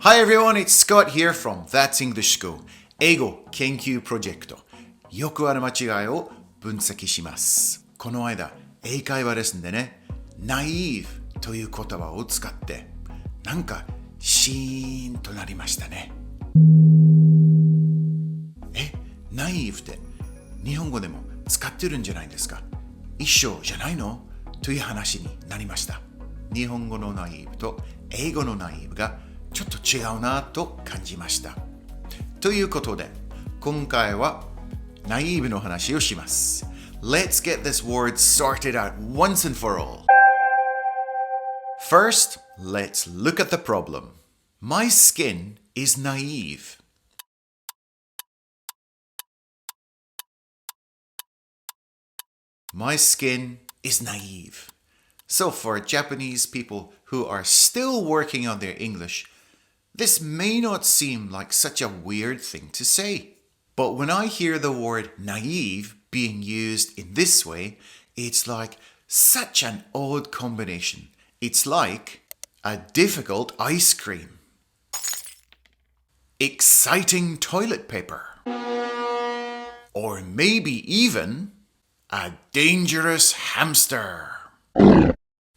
Hi everyone, it's Scott here from That's English School 英語研究プロジェクト。よくある間違いを分析します。この間、英会話レッスンでね、naive という言葉を使って、なんかシーンとなりましたね。naive って日本語でも使ってるんじゃないですか？一緒じゃないの？という話になりました。日本語の naive と英語の naive がちょっと違うなと感じました。ということで、今回はナイーブの話をします。Let's get this word sorted out once and for all. First, let's look at the problem. My skin is naive. My skin is naive. So for Japanese people who are still working on their English, this may not seem like such a weird thing to say. But when I hear the word naive being used in this way, it's like such an odd combination. It's like a difficult ice cream, exciting toilet paper, or maybe even a dangerous hamster.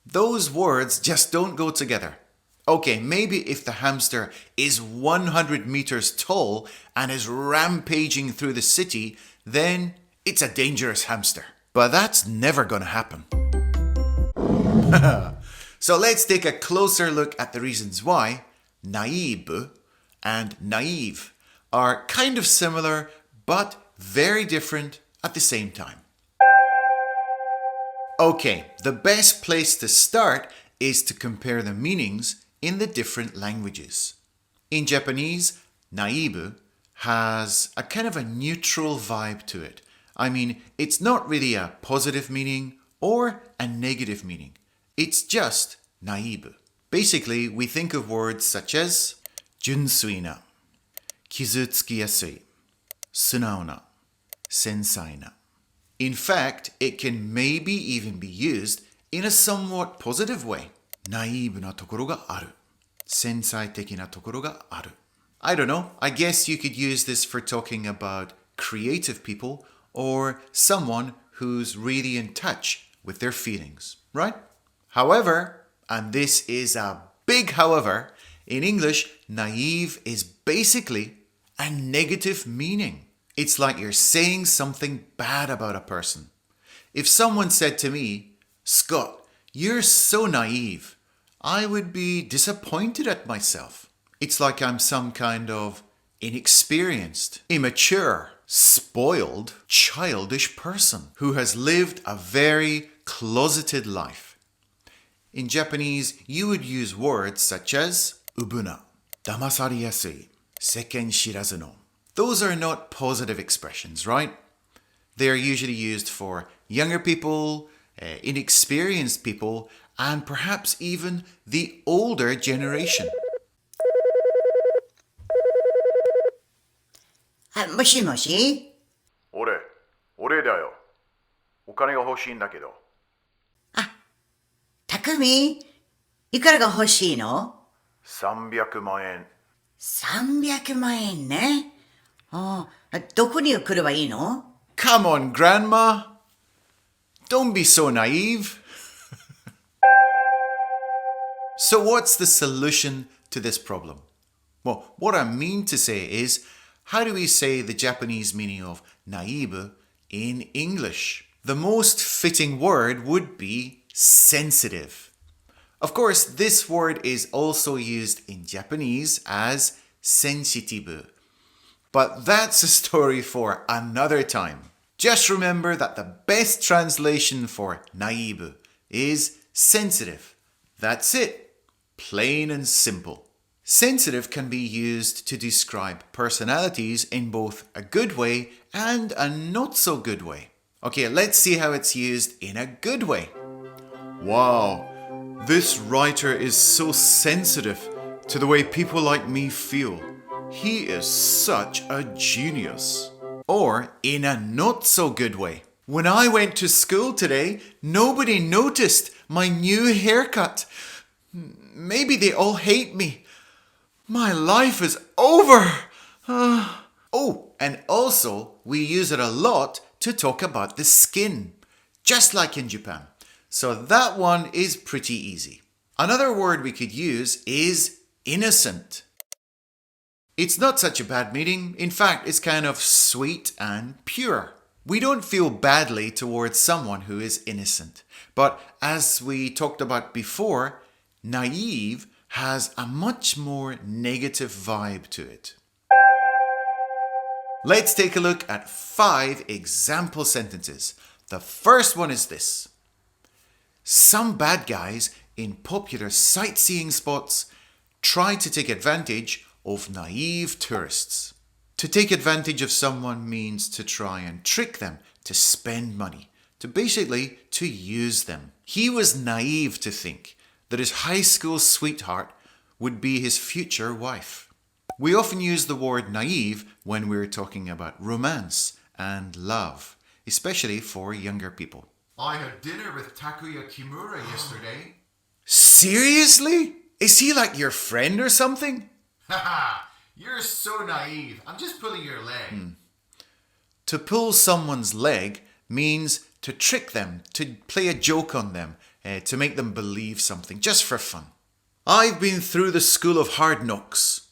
Those words just don't go together. Okay, maybe if the hamster is 100 meters tall and is rampaging through the city, then it's a dangerous hamster. But that's never gonna happen. So let's take a closer look at the reasons why naive and naive are kind of similar but very different at the same time. Okay, the best place to start is to compare the meanings in the different languages. In Japanese, naive has a kind of a neutral vibe to it. I mean, it's not really a positive meaning or a negative meaning. It's just naive. Basically, we think of words such as 純粋な、傷つきやすい、素直な、繊細な. In fact, it can maybe even be used in a somewhat positive way. ナイーブなところがある。繊細的なところがある。I don't know. I guess you could use this for talking about creative people or someone who's really in touch with their feelings, right? However, and this is a big however, in English, naive is basically a negative meaning. It's like you're saying something bad about a person. If someone said to me, Scott, you're so naive, I would be disappointed at myself. It's like I'm some kind of inexperienced, immature, spoiled, childish person who has lived a very closeted life. In Japanese, you would use words such as うぶな、騙されやすい、世間知らずの. Those are not positive expressions, right? They are usually used for younger people, inexperienced people, and perhaps even the older generation. もしもし？俺だよ。お金が欲しいんだけど。たくみ、いくらが欲しいの300万円。300万円ね。どこに来ればいいの？ Come on, Grandma. Don't be so naive. So what's the solution to this problem? Well, what I mean to say is, how do we say the Japanese meaning of naive in English? The most fitting word would be sensitive. Of course, this word is also used in Japanese as sensitive. But that's a story for another time. Just remember that the best translation for naive is sensitive. That's it. Plain and simple. Sensitive can be used to describe personalities in both a good way and a not so good way. Okay, let's see how it's used in a good way. Wow, this writer is so sensitive to the way people like me feel. He is such a genius. Or in a not so good way. When I went to school today, nobody noticed my new haircut. Maybe they all hate me. My life is over. Oh, and also we use it a lot to talk about the skin, just like in Japan. So that one is pretty easy. Another word we could use is innocent. It's not such a bad meaning. In fact, it's kind of sweet and pure. We don't feel badly towards someone who is innocent. But as we talked about before, naive has a much more negative vibe to it. Let's take a look at 5 example sentences. The first one is this. Some bad guys in popular sightseeing spots try to take advantage of naive tourists. To take advantage of someone means to try and trick them to spend money, to use them. He was naive to think that his high school sweetheart would be his future wife. We often use the word naive when we're talking about romance and love, especially for younger people. I had dinner with Takuya Kimura yesterday. Seriously? Is he like your friend or something? Haha, you're so naive. I'm just pulling your leg. To pull someone's leg means to trick them, to play a joke on them, to make them believe something, just for fun. I've been through the school of hard knocks.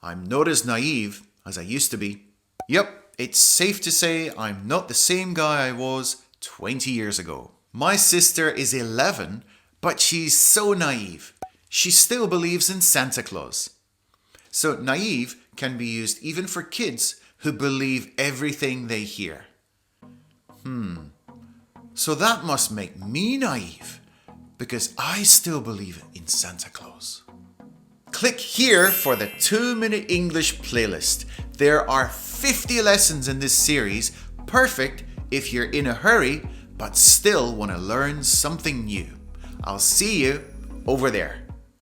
I'm not as naive as I used to be. Yep, it's safe to say I'm not the same guy I was 20 years ago. My sister is 11, but she's so naive. She still believes in Santa Claus. So naive can be used even for kids who believe everything they hear. So that must make me naive because I still believe in Santa Claus. Click here for the 2-minute English playlist. There are 50 lessons in this series, perfect if you're in a hurry but still want to learn something new. I'll see you over there.